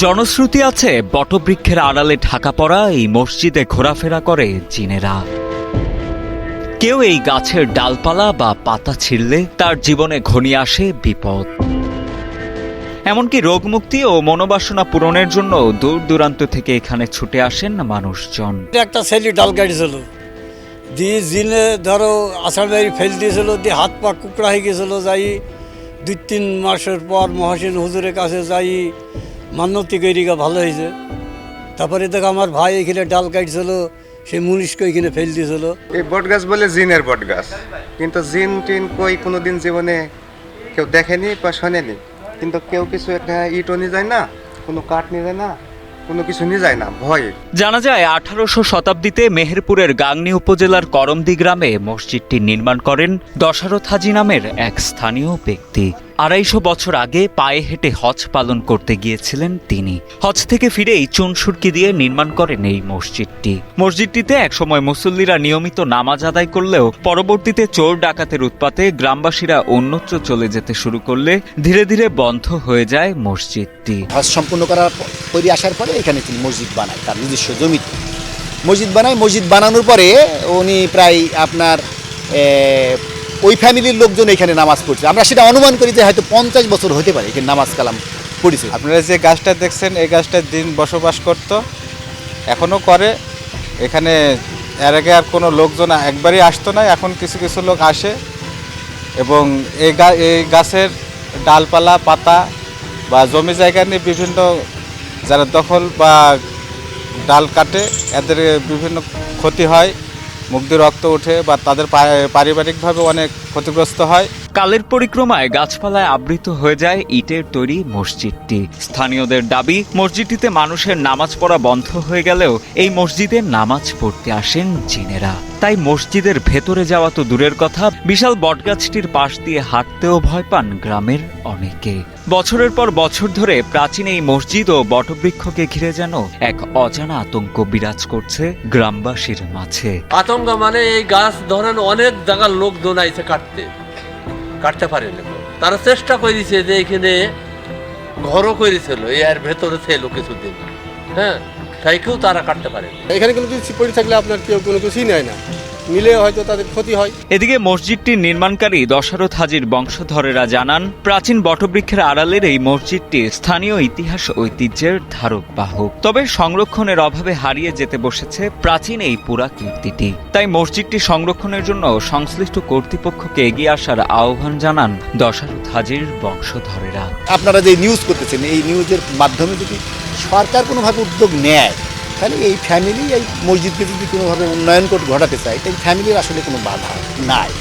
জনশ্রুতি আছে বটবৃক্ষের আড়ালে ঢাকা পড়া এই মসজিদে ঘোরাফেরা করে জিনেরা। কেউ এই গাছের ডালপালা বা পাতা ছিঁড়লে তার জীবনে ঘনিয়ে আসে বিপদ। এমনকি রোগমুক্তি ও মনোবাসনা পূরণের জন্য দূর দূরান্ত থেকে এখানে ছুটে আসেন মানুষজন। একটা ছেলে ডাল কাটিছিল দিয়ে জিনে ধরো আষাঢ় বাড়ি ফেল দিয়েছিল, দিয়ে হাত পা কুকড়া হয়ে গেছিল। যাই 2-3 মাসের পর মহাসেন হুজুরের কাছে যাই মান্যতি গৈরিকা ভালো হয়েছে। তারপরে দেখ আমার ভাই এখানে ডাল কাটছিল, সে মুনিশকে এখানে ফেল দিয়েছিল। এই বট গাছ বলে জিনের বট গাছ, কিন্তু জিন টিন কই কোনোদিন জীবনে কেউ দেখেনি বা শোনেনি। কিন্তু কেউ কিছু একটা ইটও নিয়ে যায় না, কোনো কাঠ নিয়ে যায় না, কোনো কিছু নিয়ে যায় না ভয়ে। জানা যায় 1800 শতাব্দীতে মেহেরপুরের গাংনী উপজেলার করমদি গ্রামে মসজিদটি নির্মাণ করেন দশরথ হাজী নামের এক স্থানীয় ব্যক্তি। 250 বছর আগে পায়ে হেঁটে হজ পালন করতে গিয়েছিলেন তিনি। হজ থেকে ফিরেই চুনসুরকি দিয়ে নির্মাণ করেন এই মসজিদটি। মসজিদটিতে একসময় মুসল্লিরা নিয়মিত নামাজ আদায় করলেও পরবর্তীতে চোর ডাকাতের উৎপাতে গ্রামবাসীরা অন্যত্র চলে যেতে শুরু করলে ধীরে ধীরে বন্ধ হয়ে যায় মসজিদটি। হজ সম্পূর্ণ করে আসার পরে এখানে তিনি মসজিদ বানায়, তার নিজস্ব জমিতে মসজিদ বানায়। মসজিদ বানানোর পরে উনি প্রায় আপনার ওই ফ্যামিলির লোকজন এখানে নামাজ পড়ছে। আমরা সেটা অনুমান করি যে হয়তো 50 বছর হতে পারে এখানে নামাজ কালাম পড়েছে। আপনারা যে গাছটা দেখছেন, এই গাছটার দিন বসবাস করত, এখনও করে। এখানে এর আগে আর কোনো লোকজন একবারই আসতো না, এখন কিছু কিছু লোক আসে এবং এই গাছের ডালপালা পাতা বা জমি জায়গা নিয়ে বিভিন্ন যারা দখল বা ডাল কাটে, এদের বিভিন্ন ক্ষতি হয়, মুখ দিয়ে রক্ত ওঠে বা তাদের পারিবারিকভাবে অনেক ক্ষতিগ্রস্ত হয়। কালের পরিক্রমায় গাছপালায় আবৃত হয়ে যায় ইটের তৈরি মসজিদটি। স্থানীয়দের দাবি, মসজিদটিতে মানুষের নামাজ পড়া বন্ধ হয়ে গেলেও এই মসজিদে নামাজ পড়তে আসেন জিনেরা। তাই মসজিদের ভেতরে যাওয়া তো দূরের কথা, বিশাল বটগাছটির পাশ দিয়ে হাঁটতেও ভয় পান গ্রামের অনেকে। বছরের পর বছর ধরে প্রাচীন এই মসজিদ ও বটবৃক্ষকে ঘিরে যেন এক অজানা আতঙ্ক বিরাজ করছে গ্রামবাসীর মাঝে। আতঙ্ক মানে এই গাছ ধরেন অনেক জায়গার লোক দোনাইছে কাটতে পারেনি। তারা চেষ্টা করেছে যে এখানে ঘরও করেছিল, এর ভেতরে ছিল কিছুদিন, হ্যাঁ, তাইকেও তারা কাটতে পারেনি। এখানে কোনো কিছু পড়ে থাকলে আপনার কেউ কোনো কিছুই নেয় না, মিলে হয়তো তাদের ক্ষতি হয়। এদিকে মসজিদটির নির্মাণকারী দশরথ হাজীর বংশধরেরা জানান, প্রাচীন বটবৃক্ষের আড়ালের এই মসজিদটি স্থানীয় ইতিহাস ঐতিহ্যের ধারক বাহক। তবে সংরক্ষণের অভাবে হারিয়ে যেতে বসেছে প্রাচীন এই পুরাকীর্তিটি। তাই মসজিদটি সংরক্ষণের জন্য সংশ্লিষ্ট কর্তৃপক্ষকে এগিয়ে আসার আহ্বান জানান দশরথ হাজীর বংশধরেরা। আপনারা যে নিউজ করতেছেন, এই নিউজের মাধ্যমে যদি সরকার কোনোভাবে উদ্যোগ নেয়, তাহলে এই ফ্যামিলি এই মসজিদকে যদি কোনোভাবে উন্নয়ন ঘটাতে চায়, তাই ফ্যামিলির আসলে কোনো বাধা নাই।